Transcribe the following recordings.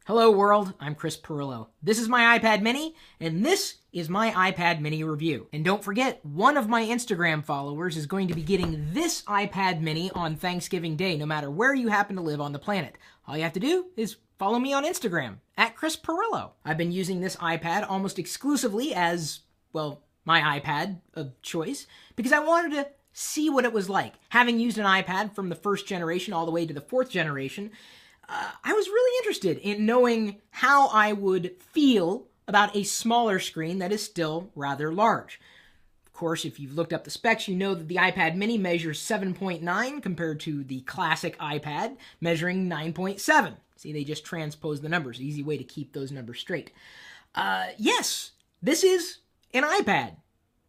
Hello world, I'm Chris Perillo. This is my iPad mini, and this is my iPad mini review. And don't forget, one of my Instagram followers is going to be getting this iPad mini on Thanksgiving Day, no matter where you happen to live on the planet. All you have to do is follow me on Instagram, @Chris Perillo. I've been using this iPad almost exclusively as, well, my iPad of choice, because I wanted to see what it was like. Having used an iPad from the first generation all the way to the fourth generation, I was really interested in knowing how I would feel about a smaller screen that is still rather large. Of course, if you've looked up the specs, you know that the iPad mini measures 7.9 compared to the classic iPad measuring 9.7. See, they just transposed the numbers. Easy way to keep those numbers straight. Yes, this is an iPad,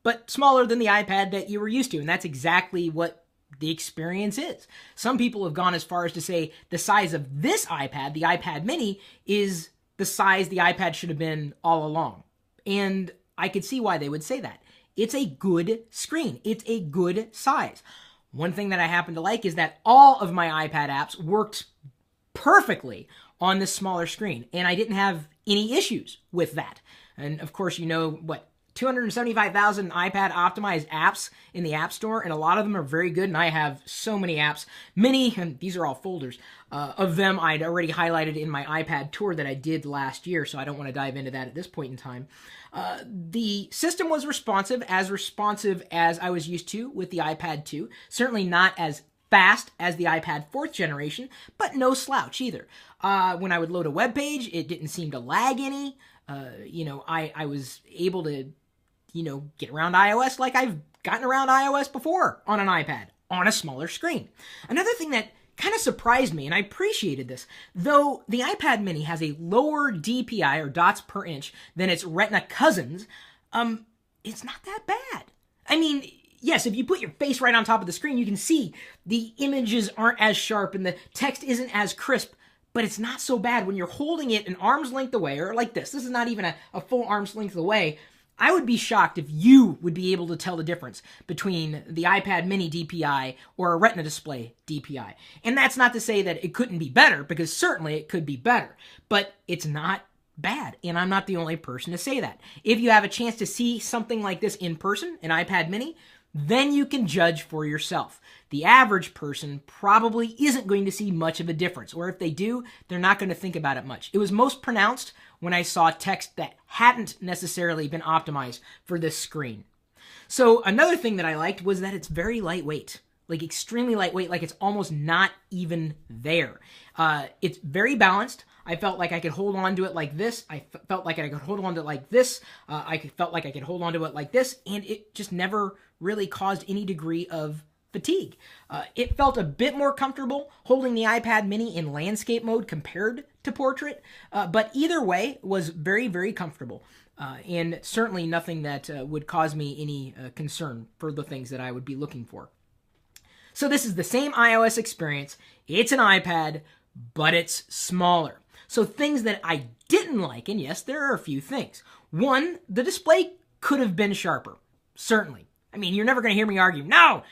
but smaller than the iPad that you were used to, and that's exactly what the experience is. Some people have gone as far as to say the size of this iPad, the iPad mini, is the size the iPad should have been all along. And I could see why they would say that. It's a good screen. It's a good size. One thing that I happen to like is that all of my iPad apps worked perfectly on this smaller screen, and I didn't have any issues with that. And of course, you know what? 275,000 iPad optimized apps in the App Store, and a lot of them are very good, and I have so many apps. Many, and these are all folders, of them I'd already highlighted in my iPad tour that I did last year, so I don't want to dive into that at this point in time. The system was responsive as I was used to with the iPad 2. Certainly not as fast as the iPad 4th generation, but no slouch either. When I would load a web page, it didn't seem to lag any. I was able to get around iOS like I've gotten around iOS before on an iPad, on a smaller screen. Another thing that kind of surprised me, and I appreciated this, though the iPad mini has a lower DPI, or dots per inch, than its Retina cousins, it's not that bad. I mean, yes, if you put your face right on top of the screen, you can see the images aren't as sharp and the text isn't as crisp, but it's not so bad when you're holding it an arm's length away, or like this. This is not even a full arm's length away. I would be shocked if you would be able to tell the difference between the iPad mini DPI or a Retina display DPI. And that's not to say that it couldn't be better, because certainly it could be better, but it's not bad, and I'm not the only person to say that. If you have a chance to see something like this in person, an iPad mini, then you can judge for yourself. The average person probably isn't going to see much of a difference, or if they do, they're not going to think about it much. It was most pronounced when I saw text that hadn't necessarily been optimized for this screen. So another thing that I liked was that it's very lightweight, like extremely lightweight, like it's almost not even there. It's very balanced. I felt like I could hold on to it like this. I felt like I could hold on to it like this. I felt like I could hold on to it like this, and it just never really caused any degree of fatigue. It felt a bit more comfortable holding the iPad mini in landscape mode compared to portrait, but either way was very, very comfortable, and certainly nothing that would cause me any concern for the things that I would be looking for. So this is the same iOS experience. It's an iPad, but it's smaller. So things that I didn't like, and yes, there are a few things. One, the display could have been sharper. Certainly. I mean, you're never going to hear me argue, no,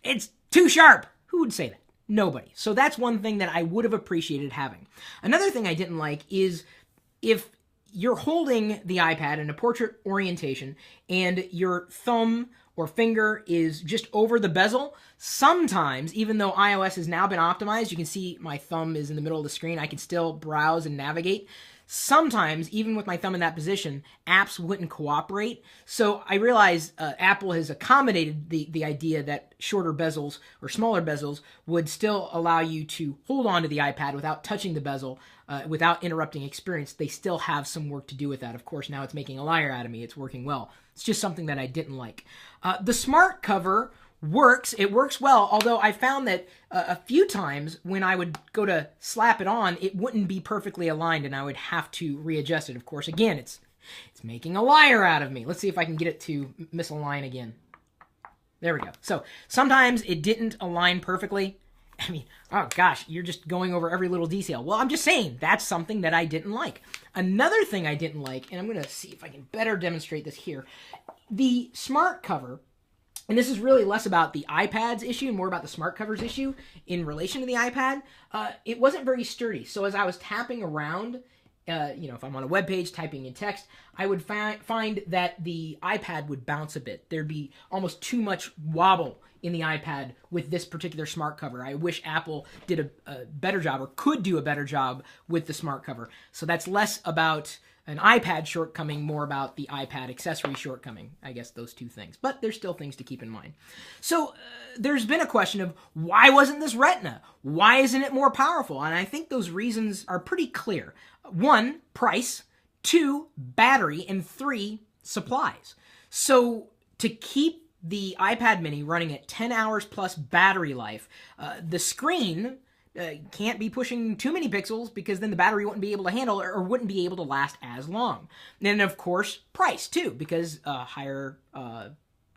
it's too sharp. Who would say that? Nobody. So that's one thing that I would have appreciated having. Another thing I didn't like is if you're holding the iPad in a portrait orientation and your thumb or finger is just over the bezel, sometimes, even though iOS has now been optimized, you can see my thumb is in the middle of the screen, I can still browse and navigate. Sometimes, even with my thumb in that position, apps wouldn't cooperate. So I realize Apple has accommodated the idea that shorter bezels or smaller bezels would still allow you to hold on to the iPad without touching the bezel, without interrupting experience. They still have some work to do with that. Of course, now it's making a liar out of me. It's working well. It's just something that I didn't like. The smart cover works. It works well, although I found that a few times when I would go to slap it on, it wouldn't be perfectly aligned and I would have to readjust it. Of course, again, it's making a liar out of me. Let's see if I can get it to misalign again. There we go. So sometimes it didn't align perfectly. I mean, oh gosh, you're just going over every little detail. Well, I'm just saying that's something that I didn't like. Another thing I didn't like, and I'm going to see if I can better demonstrate this here, the smart cover. And this is really less about the iPad's issue and more about the smart covers issue in relation to the iPad. It wasn't very sturdy. So as I was tapping around, if I'm on a web page typing in text, I would find that the iPad would bounce a bit. There'd be almost too much wobble in the iPad with this particular smart cover. I wish Apple did a better job, or could do a better job with the smart cover. So that's less about an iPad shortcoming, more about the iPad accessory shortcoming. I guess those two things. But there's still things to keep in mind. So there's been a question of, why wasn't this Retina? Why isn't it more powerful? And I think those reasons are pretty clear. 1, price. 2, battery. And 3, supplies. So to keep the iPad mini running at 10 hours plus battery life, the screen can't be pushing too many pixels, because then the battery wouldn't be able to handle or wouldn't be able to last as long. And then, of course, price too, because a higher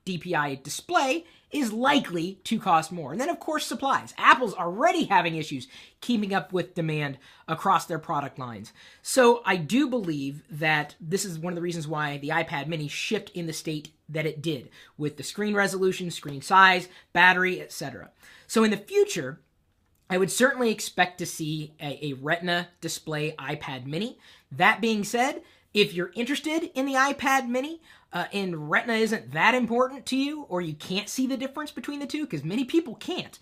DPI display is likely to cost more. And then, of course, supplies. Apple's already having issues keeping up with demand across their product lines. So I do believe that this is one of the reasons why the iPad mini shipped in the state that it did, with the screen resolution, screen size, battery, etc. So in the future, I would certainly expect to see a Retina display iPad mini. That being said, if you're interested in the iPad mini and Retina isn't that important to you, or you can't see the difference between the two, because many people can't,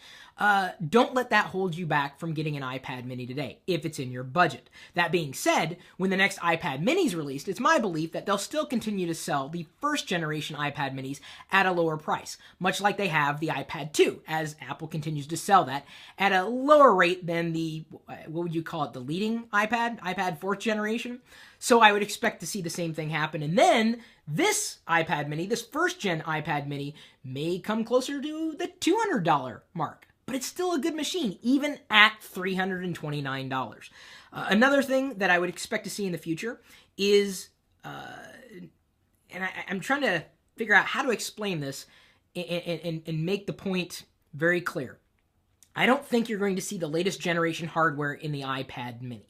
don't let that hold you back from getting an iPad mini today, if it's in your budget. That being said, when the next iPad mini is released, it's my belief that they'll still continue to sell the first generation iPad minis at a lower price, much like they have the iPad 2, as Apple continues to sell that at a lower rate than the, what would you call it, the leading iPad 4th generation. So I would expect to see the same thing happen. And then this iPad mini, this first gen iPad mini, may come closer to the $200 mark. But it's still a good machine, even at $329. Another thing that I would expect to see in the future is, and I'm trying to figure out how to explain this and make the point very clear. I don't think you're going to see the latest generation hardware in the iPad mini.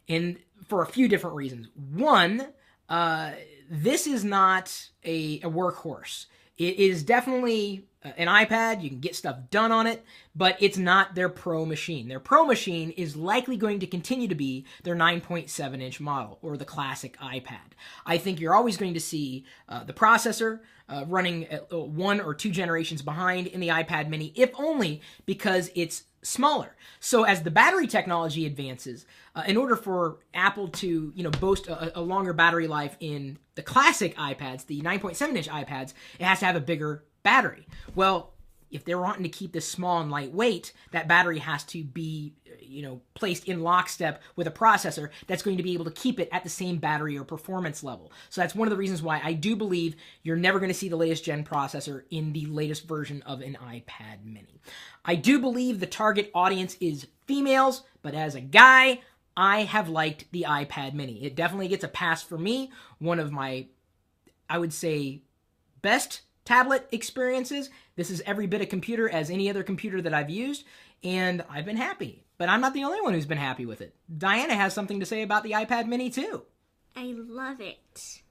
And for a few different reasons. One, this is not a workhorse. It is definitely an iPad. You can get stuff done on it, but it's not their pro machine. Their pro machine is likely going to continue to be their 9.7-inch model, or the classic iPad. I think you're always going to see the processor running 1 or 2 generations behind in the iPad mini, if only because it's smaller. So as the battery technology advances, in order for Apple to boast a longer battery life in the classic iPads, the 9.7-inch iPads, it has to have a bigger battery. Well, if they're wanting to keep this small and lightweight, that battery has to be placed in lockstep with a processor that's going to be able to keep it at the same battery or performance level. So that's one of the reasons why I do believe you're never going to see the latest gen processor in the latest version of an iPad mini. I do believe the target audience is females, but as a guy, I have liked the iPad mini. It definitely gets a pass for me. One of my, I would say, best tablet experiences. This is every bit a computer as any other computer that I've used, and I've been happy. But I'm not the only one who's been happy with it. Diana has something to say about the iPad mini too. I love it.